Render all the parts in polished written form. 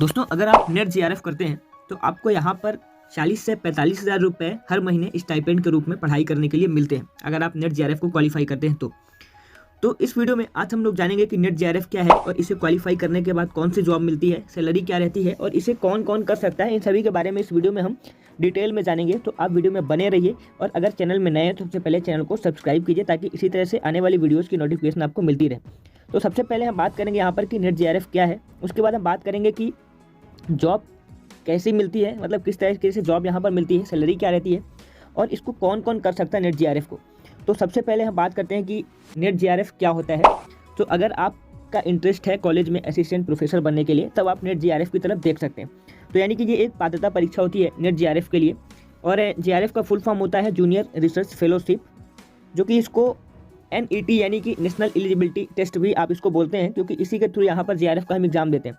दोस्तों, अगर आप नेट जीआरएफ करते हैं तो आपको यहाँ पर 40 से 45 हज़ार रुपये हर महीने स्टाइपेंड के रूप में पढ़ाई करने के लिए मिलते हैं अगर आप नेट जीआरएफ को क्वालिफाई करते हैं तो इस वीडियो में आज हम लोग जानेंगे कि नेट जीआरएफ क्या है और इसे क्वालिफाई करने के बाद कौन सी जॉब मिलती है, सैलरी क्या रहती है और इसे कौन कौन कर सकता है। इन सभी के बारे में इस वीडियो में हम डिटेल में जानेंगे, तो आप वीडियो में बने रहिए। और अगर चैनल में नए हैं तो सबसे पहले चैनल को सब्सक्राइब कीजिए ताकि इसी तरह से आने वाली वीडियोज़ की नोटिफिकेशन आपको मिलती रहे। तो सबसे पहले हम बात करेंगे यहाँ पर कि नेट जीआरएफ क्या है। उसके बाद हम बात करेंगे कि जॉब कैसी मिलती है, मतलब किस तरीके से जॉब यहाँ पर मिलती है, सैलरी क्या रहती है और इसको कौन कौन कर सकता है नेट जीआरएफ को। तो सबसे पहले हम बात करते हैं कि नेट जीआरएफ क्या होता है। तो अगर आपका इंटरेस्ट है कॉलेज में असिस्टेंट प्रोफेसर बनने के लिए तब आप नेट जीआरएफ की तरफ देख सकते हैं। तो यानी कि ये एक पात्रता परीक्षा होती है नेट जीआरएफ के लिए। और जीआरएफ का फुल फॉर्म होता है जूनियर रिसर्च फेलोशिप, जो कि इसको NET यानी कि नेशनल एलिजिबिलिटी टेस्ट भी आप इसको बोलते हैं, क्योंकि इसी के थ्रू यहाँ पर जीआरएफ का हम एग्जाम देते हैं।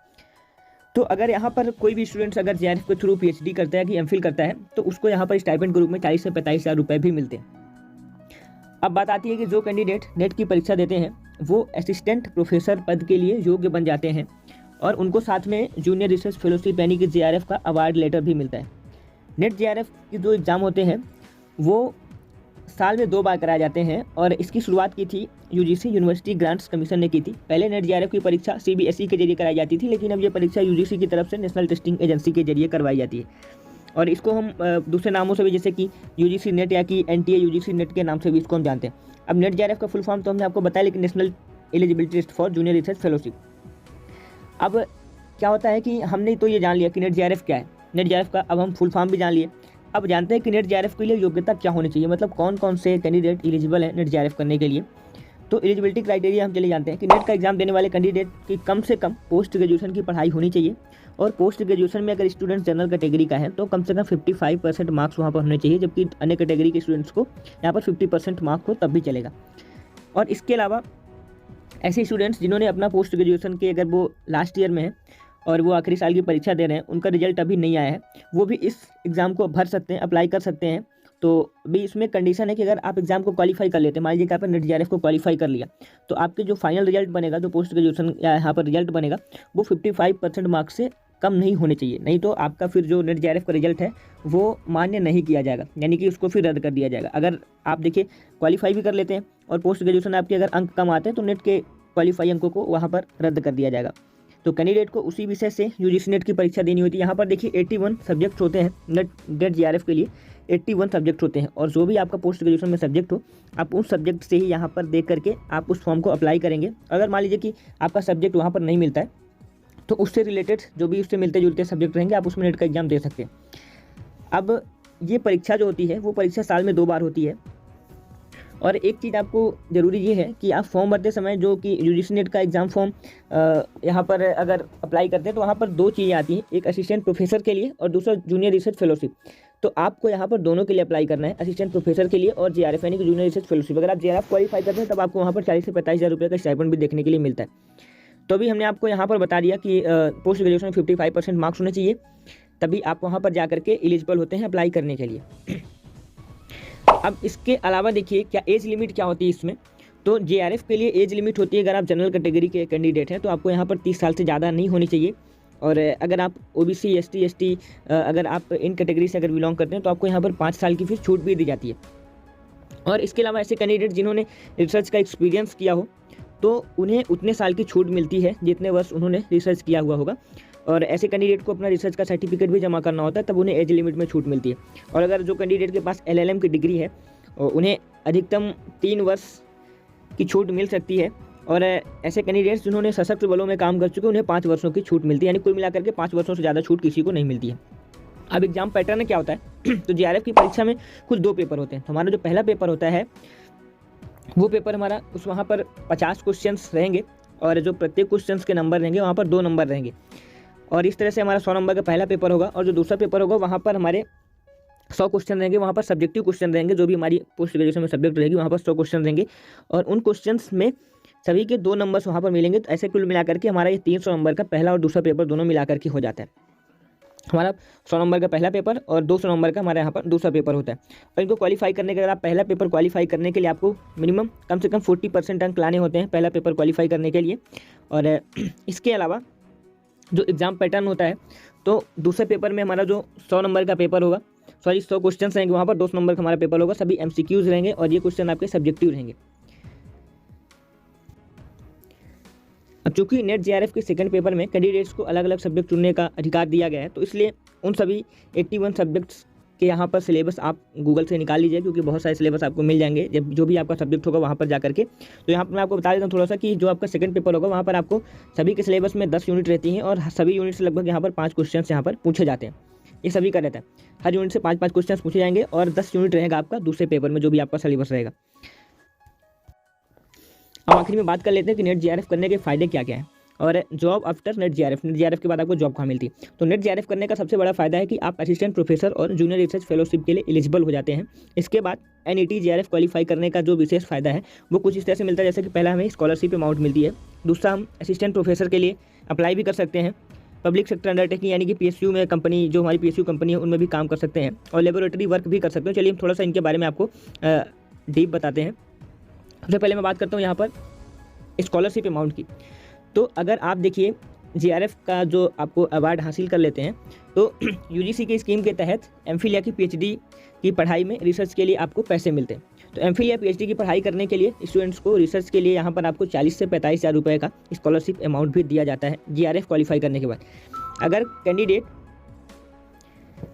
तो अगर यहाँ पर कोई भी स्टूडेंट्स अगर जीआरएफ के थ्रू PhD करता है कि MPhil करता है तो उसको यहाँ पर स्टाइपेंड के रूप में 40 से 45 हज़ार रुपये भी मिलते हैं। अब बात आती है कि जो कैंडिडेट नेट की परीक्षा देते हैं वो असिस्टेंट प्रोफेसर पद के लिए योग्य बन जाते हैं और उनको साथ में जूनियर रिसर्च फेलोशिप यानी कि जीआरएफ का अवार्ड लेटर भी मिलता है। नेट जीआरएफ के जो एग्ज़ाम होते हैं वो साल में 2 बार कराए जाते हैं और इसकी शुरुआत की थी UGC यूनिवर्सिटी ग्रांट्स कमीशन ने की थी। पहले नेट जीआरएफ की परीक्षा CBSE के जरिए कराई जाती थी, लेकिन अब ये परीक्षा UGC की तरफ से नेशनल टेस्टिंग एजेंसी के जरिए करवाई जाती है। और इसको हम दूसरे नामों से भी, जैसे कि UGC नेट या कि NTA UGC नेट के नाम से भी इसको हम जानते हैं। अब नेट जीआरएफ का फुल फॉर्म तो हमने आपको बताया, लेकिन national eligibility test for junior research fellowship. अब क्या होता है कि हमने तो ये जान लिया कि नेट जीआरएफ क्या है, नेट जीआरएफ का अब हम फुल फॉर्म भी जान लिए। अब जानते हैं कि नेट जीआरएफ के लिए योग्यता क्या होनी चाहिए, मतलब कौन कौन से कैंडिडेट एलिजिबल है नेट जीआरएफ करने के लिए। तो एलिजिबिलिटी क्राइटेरिया हम चले जानते हैं कि नेट का एग्जाम देने वाले कैंडिडेट की कम से कम पोस्ट ग्रेजुएशन की पढ़ाई होनी चाहिए। और पोस्ट ग्रेजुएशन में अगर स्टूडेंट जनरल कैटेगरी का है तो कम से कम 55% मार्क्स वहाँ पर होने चाहिए, जबकि अन्य कैटेगरी के स्टूडेंट्स को यहाँ पर 50% मार्क्स हो तब भी चलेगा। और इसके अलावा ऐसे स्टूडेंट्स जिन्होंने अपना पोस्ट ग्रेजुएशन के, अगर वो लास्ट ईयर में है और वो आखिरी साल की परीक्षा दे रहे हैं, उनका रिजल्ट अभी नहीं आया है, वो भी इस एग्ज़ाम को भर सकते हैं, अप्लाई कर सकते हैं। तो भी इसमें कंडीशन है कि अगर आप एग्ज़ाम को क्वालिफाई कर लेते हैं, मान लीजिए कि आपने नेट जीआरएफ को क्वालिफाई कर लिया, तो आपके जो फाइनल रिजल्ट बनेगा, जो पोस्ट ग्रेजुएशन या यहाँ पर रिजल्ट बनेगा, वो 55% मार्क्स से कम नहीं होने चाहिए, नहीं तो आपका फिर जो नेट जीआरएफ का रिजल्ट है वो मान्य नहीं किया जाएगा, यानी कि उसको फिर रद्द कर दिया जाएगा। अगर आप देखिए क्वालिफाई भी कर लेते हैं और पोस्ट ग्रेजुएशन आपके अगर अंक कम आते हैं तो नेट के क्वालिफाई अंकों को वहाँ पर रद्द कर दिया जाएगा। तो कैंडिडेट को उसी विषय से UGC नेट की परीक्षा देनी होती है। यहाँ पर देखिए 81 सब्जेक्ट होते हैं नेट जीआरएफ के लिए, 81 सब्जेक्ट होते हैं। और जो भी आपका पोस्ट ग्रेजुएशन में सब्जेक्ट हो, आप उस सब्जेक्ट से ही यहाँ पर देख करके आप उस फॉर्म को अप्लाई करेंगे। अगर मान लीजिए कि आपका सब्जेक्ट वहाँ पर नहीं मिलता है तो उससे रिलेटेड जो भी उससे मिलते जुलते सब्जेक्ट रहेंगे आप उसमें नेट का एग्जाम दे सकते हैं। अब ये परीक्षा जो होती है वो परीक्षा साल में 2 बार होती है। और एक चीज़ आपको ज़रूरी ये है कि आप फॉर्म भरते समय, जो कि UGC नेट का एग्ज़ाम फॉर्म यहाँ पर अगर अप्लाई करते हैं तो वहाँ पर 2 चीज़ें आती हैं, एक असिस्टेंट प्रोफेसर के लिए और दूसरा जूनियर रिसर्च फेलोशिप। तो आपको यहाँ पर दोनों के लिए अप्लाई करना है, असिस्टेंट प्रोफेसर के लिए और जीआरएफ यानी कि जूनियर रिसर्च फेलोशिप। अगर आप जीआरएफ क्वालिफाई करते हैं तब आपको वहाँ पर 40 से 45 हज़ार रुपये का स्टाइपेंड भी देखने के लिए मिलता है। तो अभी हमने आपको यहाँ पर बता दिया कि पोस्ट ग्रेजुएशन में 55% मार्क्स होने चाहिए, तभी आप वहाँ पर जा करके एलिजिबल होते हैं अप्लाई करने के लिए। अब इसके अलावा देखिए क्या एज लिमिट क्या होती है इसमें। तो जीआरएफ के लिए एज लिमिट होती है, अगर आप जनरल कैटेगरी के कैंडिडेट हैं तो आपको यहाँ पर 30 साल से ज़्यादा नहीं होनी चाहिए। और अगर आप OBC ST ST अगर आप इन कैटेगरी से अगर बिलोंग करते हैं तो आपको यहाँ पर 5 साल की फिर छूट भी दी जाती है। और इसके अलावा ऐसे कैंडिडेट जिन्होंने रिसर्च का एक्सपीरियंस किया हो तो उन्हें उतने साल की छूट मिलती है जितने वर्ष उन्होंने रिसर्च किया हुआ होगा। और ऐसे कैंडिडेट को अपना रिसर्च का सर्टिफिकेट भी जमा करना होता है, तब उन्हें एज लिमिट में छूट मिलती है। और अगर जो कैंडिडेट के पास LLM की डिग्री है उन्हें अधिकतम 3 वर्ष की छूट मिल सकती है। और ऐसे कैंडिडेट्स जिन्होंने सशस्त्र बलों में काम कर चुके उन्हें 5 वर्षों की छूट मिलती है, यानी कुल मिलाकर के 5 वर्षों से ज़्यादा छूट किसी को नहीं मिलती है। अब एग्जाम पैटर्न क्या होता है तो जीआरएफ की परीक्षा में कुल 2 पेपर होते हैं। हमारा जो पहला पेपर होता है वो पेपर हमारा वहाँ पर 50 क्वेश्चंस रहेंगे और जो प्रत्येक क्वेश्चंस के नंबर रहेंगे वहाँ पर 2 नंबर रहेंगे। और इस तरह से हमारा 100 नंबर का पहला पेपर होगा। और जो दूसरा पेपर होगा वहाँ पर हमारे 100 क्वेश्चन रहेंगे, वहाँ पर सब्जेक्टिव क्वेश्चन रहेंगे, जो भी हमारी पोस्ट ग्रेजुएशन में सब्जेक्ट रहेगी वहाँ पर 100 क्वेश्चन रहेंगे और उन क्वेश्चंस में सभी के 2 नंबर्स वहाँ पर मिलेंगे। तो ऐसे कुल मिलाकर के हमारा ये 300 नंबर का पहला और दूसरा पेपर दोनों मिलाकर के हो जाता है। हमारा 100 नंबर का पहला पेपर और 200 नंबर का हमारे यहाँ पर दूसरा पेपर होता है। और इनको क्वालिफाई करने के, अगर आप पहला पेपर क्वालिफाई करने के लिए आपको मिनिमम कम से कम 40% अंक लाने होते हैं पहला पेपर क्वालिफाई करने के लिए। और इसके अलावा जो एग्ज़ाम पैटर्न होता है, तो दूसरे पेपर में हमारा जो 100 नंबर का पेपर होगा, 100 क्वेश्चन रहेंगे, वहाँ पर 200 नंबर का हमारा पेपर होगा, सभी MCQs रहेंगे और ये क्वेश्चन आपके सब्जेक्टिव रहेंगे। अब चूंकि नेट JRF के सेकंड पेपर में कैंडिडेट्स को अलग अलग सब्जेक्ट चुनने का अधिकार दिया गया है, तो इसलिए उन सभी 81 सब्जेक्ट्स के यहाँ पर सिलेबस आप गूगल से निकाल लीजिए, क्योंकि बहुत सारे सिलेबस आपको मिल जाएंगे जब जो भी आपका सब्जेक्ट होगा वहाँ पर जा करके। तो यहाँ पर मैं आपको बता देता हूँ थोड़ा सा कि जो आपका सेकंड पेपर होगा वहाँ पर आपको सभी के सिलेबस में 10 यूनिट रहती हैं और सभी यूनिट से लगभग यहाँ पर 5 क्वेश्चन यहाँ पर पूछे जाते हैं। ये सभी का रहता है, हर यूनिट से 5 क्वेश्चन पूछे जाएंगे और 10 यूनिट रहेगा आपका दूसरे पेपर में जो भी आपका सिलेबस रहेगा। अब आखिर में बात कर लेते हैं कि नेट JRF करने के फ़ायदे क्या क्या हैं और जॉब आफ्टर नेट JRF के बाद आपको जॉब कहाँ मिलती है। तो नेट JRF करने का सबसे बड़ा फायदा है कि आप असिस्टेंट प्रोफेसर और जूनियर रिसर्च फेलोशिप के लिए एलिजिबल हो जाते हैं। इसके बाद NET JRF क्वालिफाई करने का जो विशेष फायदा है वो कुछ इस तरह से मिलता है, जैसे कि पहला हमें स्कॉलरशिप अमाउंट मिलती है, दूसरा हम असिस्टेंट प्रोफेसर के लिए अप्लाई भी कर सकते हैं, पब्लिक सेक्टर अंडरटेकिंग यानी कि PSU में कंपनी जो हमारी PSU कंपनी है उनमें भी काम कर सकते हैं और लेबोरेटरी वर्क भी कर सकते हैं। चलिए हम थोड़ा सा इनके बारे में आपको डीप बताते हैं। सबसे पहले मैं बात करता हूँ यहाँ पर स्कॉलरशिप अमाउंट की। तो अगर आप देखिए JRF का जो आपको अवार्ड हासिल कर लेते हैं तो UGC की स्कीम के तहत MPhil या कि PhD की पढ़ाई में रिसर्च के लिए आपको पैसे मिलते हैं। तो MPhil या PhD की पढ़ाई करने के लिए स्टूडेंट्स को रिसर्च के लिए यहाँ पर आपको 40 से 45 हज़ार रुपये का स्कॉलरशिप अमाउंट भी दिया जाता है JRF क्वालिफाई करने के बाद। अगर कैंडिडेट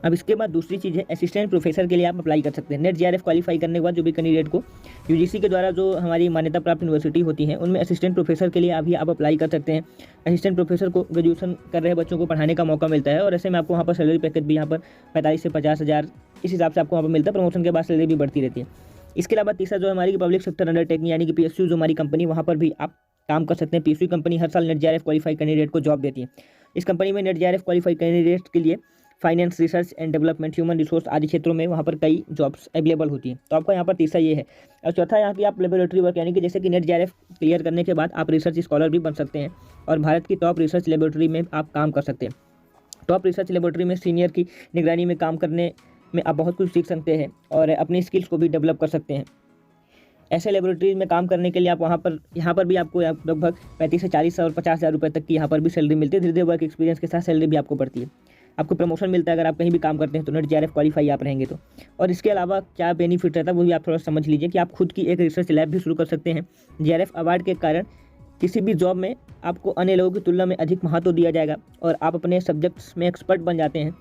अब इसके बाद दूसरी चीज़ है असिस्टेंट प्रोफेसर के लिए आप अप्लाई कर सकते हैं। नेट JRF क्वालिफाई करने के बाद जो भी कैंडिडेट को UGC के द्वारा जो हमारी मान्यता प्राप्त यूनिवर्सिटी होती हैं उनमें असिस्टेंट प्रोफेसर के लिए अभी आप अप्लाई कर सकते हैं। असिस्टेंट प्रोफेसर को ग्रेजुएशन कर रहे बच्चों को पढ़ाने का मौका मिलता है और ऐसे में आपको वहाँ पर सैलरी पैकेज भी यहाँ पर 45 से 50 हज़ार इस हिसाब से आपको वहाँ पर मिलता है। प्रमोशन के बाद सैलरी भी बढ़ती रहती है। इसके अलावा तीसरा जो हमारी पब्लिक सेक्टर अंडरटेकिंग यानी कि PSU जो हमारी कंपनी, वहाँ पर भी आप काम कर सकते हैं। PSU कंपनी हर साल नेट JRF क्वालिफाई कैंडिडेट को जॉब देती है। इस कंपनी में नेट JRF क्वालिफाई कैंडिडेट के लिए finance, research and development, human resource आदि क्षेत्रों में वहाँ पर कई जॉब्स अवेलेबल होती हैं। तो आपका यहाँ पर तीसरा ये है। और चौथा यहाँ की आप लेबोरेटरी वर्क यानी कि जैसे कि नेट JRF क्लियर करने के बाद आप रिसर्च स्कॉलर भी बन सकते हैं और भारत की टॉप रिसर्च लेबोरेटरी में आप काम कर सकते हैं। टॉप रिसर्च लेबोरेटरी में सीनियर की निगरानी में काम करने में आप बहुत कुछ सीख सकते हैं और अपनी स्किल्स को भी डेवलप कर सकते हैं। ऐसे लेबोरेटरीज में काम करने के लिए आप यहाँ पर भी आपको लगभग 35 से 40 और 50 हज़ार रुपये तक की यहाँ पर भी सैलरी मिलती है। धीरे धीरे वर्क एक्सपीरियंस के साथ सैलरी भी आपको बढ़ती है, आपको प्रमोशन मिलता है अगर आप कहीं भी काम करते हैं तो नेट JRF क्वालिफाई आप रहेंगे तो। और इसके अलावा क्या बेनिफिट रहता है वो भी आप थोड़ा समझ लीजिए कि आप खुद की एक रिसर्च लैब भी शुरू कर सकते हैं। JRF अवार्ड के कारण किसी भी जॉब में आपको अन्य लोगों की तुलना में अधिक महत्व दिया जाएगा और आप अपने सब्जेक्ट्स में एक्सपर्ट बन जाते हैं।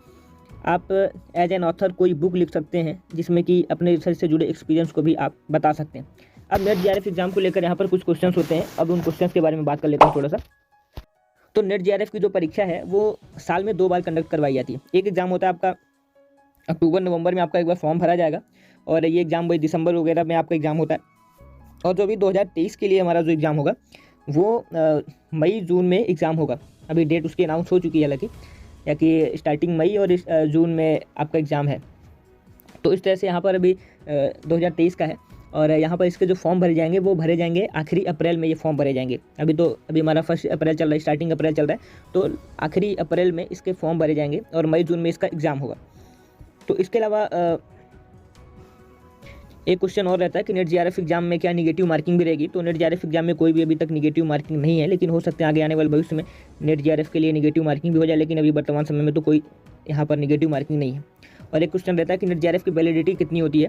आप एज एन ऑथर कोई बुक लिख सकते हैं जिसमें कि अपने रिसर्च से जुड़े एक्सपीरियंस को भी आप बता सकते हैं। अब नेट JRF एग्जाम को लेकर यहाँ पर कुछ क्वेश्चंस होते हैं, अब उन क्वेश्चंस के बारे में बात कर लेता हूँ थोड़ा सा। तो नेट JRF की जो परीक्षा है वो साल में 2 बार कंडक्ट करवाई जाती है। एक एग्ज़ाम होता है आपका अक्टूबर नवंबर में, आपका एक बार फॉर्म भरा जाएगा और ये एग्ज़ाम वही दिसंबर वगैरह में आपका एग्ज़ाम होता है। और जो अभी 2023 के लिए हमारा जो एग्ज़ाम होगा वो मई जून में एग्ज़ाम होगा। अभी डेट उसकी अनाउंस हो चुकी है हालांकि, या कि स्टार्टिंग मई और जून में आपका एग्ज़ाम है। तो इस तरह से यहाँ पर अभी 2023 का है और यहाँ पर इसके जो फॉर्म भरे जाएंगे वो भरे जाएंगे आखिरी अप्रैल में। ये फॉर्म भरे जाएंगे। अभी हमारा 1 अप्रैल चल रहा है, स्टार्टिंग अप्रैल चल रहा है, तो आखिरी अप्रैल में इसके फॉर्म भरे जाएंगे और मई जून में इसका एग्ज़ाम होगा। तो इसके अलावा एक क्वेश्चन और रहता है कि नेट JRF एग्जाम में क्या निगेटिव मार्किंग भी रहेगी। तो नेट JRF एग्जाम में कोई भी अभी तक निगेटिव मार्किंग नहीं है, लेकिन हो सकते हैं आगे आने वाले भविष्य में नेट JRF के लिए निगेटिव मार्किंग भी हो जाए, लेकिन अभी वर्तमान समय में तो कोई यहाँ पर निगेटिव मार्किंग नहीं है। और एक क्वेश्चन रहता है कि नेट JRF की वैलिडिटी कितनी होती है।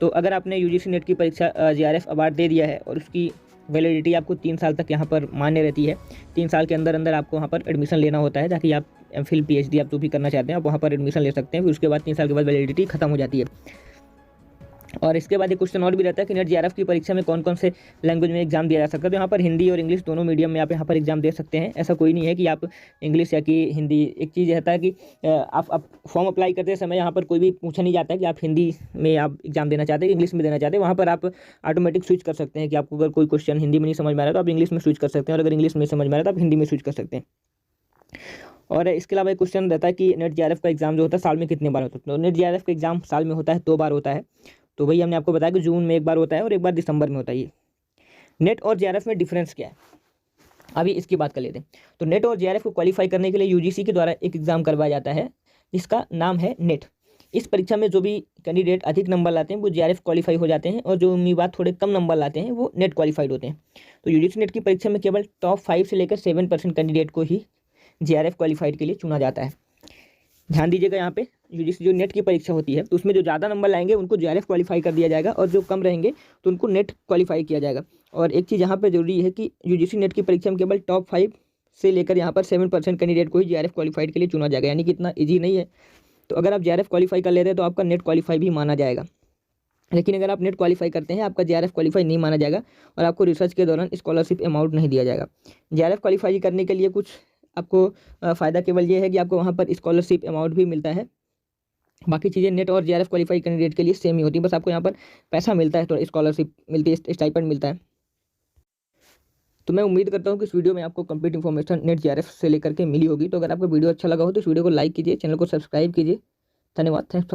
तो अगर आपने UGC नेट की परीक्षा JRF अवार्ड दे दिया है और उसकी वैलिडिटी आपको 3 साल तक यहाँ पर मान्य रहती है। 3 साल के अंदर अंदर आपको वहाँ पर एडमिशन लेना होता है, ताकि आप MPhil PhD आप जो भी करना चाहते हैं आप वहाँ पर एडमिशन ले सकते हैं। फिर उसके बाद 3 साल के बाद वैलिडिटी खत्म हो जाती है। और इसके बाद एक क्वेश्चन और भी रहता है कि नेट JRF की परीक्षा में कौन कौन से लैंग्वेज में एग्जाम दिया जा सकता है। तो यहाँ पर हिंदी और इंग्लिश दोनों मीडियम में आप यहाँ पर एग्जाम दे सकते हैं। ऐसा कोई नहीं है कि आप इंग्लिश या कि हिंदी। एक चीज़ रहता है कि आप फॉर्म अप्लाई करते समय यहाँ पर कोई भी पूछा नहीं जाता है कि आप हिंदी में आप एग्जाम देना चाहते हैं, इंग्लिश में देना चाहते हैं। वहाँ पर आप ऑटोमेटिक स्विच कर सकते हैं कि आपको अगर कोई क्वेश्चन हिंदी में नहीं समझ में आ रहा है तो आप इंग्लिश में स्विच कर सकते हैं, और अगर इंग्लिश में समझ में आ रहा है तो आप हिंदी में स्विच कर सकते हैं। और इसके अलावा एक क्वेश्चन रहता है कि नेट JRF का एग्जाम जो होता है साल में कितने बार होता है। तो नेट JRF का एग्जाम साल में होता है 2 बार होता है। तो वही हमने आपको बताया कि जून में एक बार होता है और एक बार दिसंबर में होता है। ये नेट और JRF में डिफरेंस क्या है, अभी इसकी बात कर लेते हैं। तो नेट और JRF को क्वालिफाई करने के लिए UGC के द्वारा एक एग्ज़ाम करवाया जाता है जिसका नाम है नेट। इस परीक्षा में जो भी कैंडिडेट अधिक नंबर लाते हैं वो JRF क्वालिफाई हो जाते हैं, और जो उम्मीदवार थोड़े कम नंबर लाते हैं वो नेट क्वालिफाइड होते हैं। तो UGC नेट की परीक्षा में केवल टॉप 5 से लेकर 7% कैंडिडेट को ही JRF क्वालिफाइड के लिए चुना जाता है। ध्यान दीजिएगा, यहाँ पे यूजीसी जो नेट की परीक्षा होती है तो उसमें जो ज़्यादा नंबर लाएंगे उनको JRF क्वालिफाई कर दिया जाएगा, और जो कम रहेंगे तो उनको नेट क्वालिफाई किया जाएगा। और एक चीज़ यहाँ पे जरूरी है कि यूजीसी नेट की परीक्षा में केवल टॉप 5 से लेकर यहाँ पर 7% कैंडिडेट को ही JRF क्वालिफाइड के लिए चुना जाएगा, यानी कि इतना ईजी नहीं है। तो अगर आप JRF क्वालिफाई कर लेते हैं तो आपका नेट क्वालिफाई भी माना जाएगा, लेकिन अगर आप नेट क्वालिफाई करते हैं आपका JRF क्वालिफाई नहीं माना जाएगा और आपको रिसर्च के दौरान स्कॉलरशिप अमाउंट नहीं दिया जाएगा। JRF क्वालिफाई करने के लिए कुछ आपको फ़ायदा केवल ये है कि आपको वहाँ पर स्कॉलरशिप अमाउंट भी मिलता है। बाकी चीज़ें नेट और JRF क्वालिफाई कैंडिडेट के लिए सेम ही होती है, बस आपको यहाँ पर पैसा मिलता है, थोड़ा स्कॉलरशिप मिलती है, स्टाइपेंड मिलता है। तो मैं उम्मीद करता हूँ कि इस वीडियो में आपको कंप्लीट इन्फॉर्मेशन नेट JRF से लेकर के मिली होगी। तो अगर आपको वीडियो अच्छा लगा हो तो इस वीडियो को लाइक कीजिए, चैनल को सब्सक्राइब कीजिए। धन्यवाद। थैंक्स।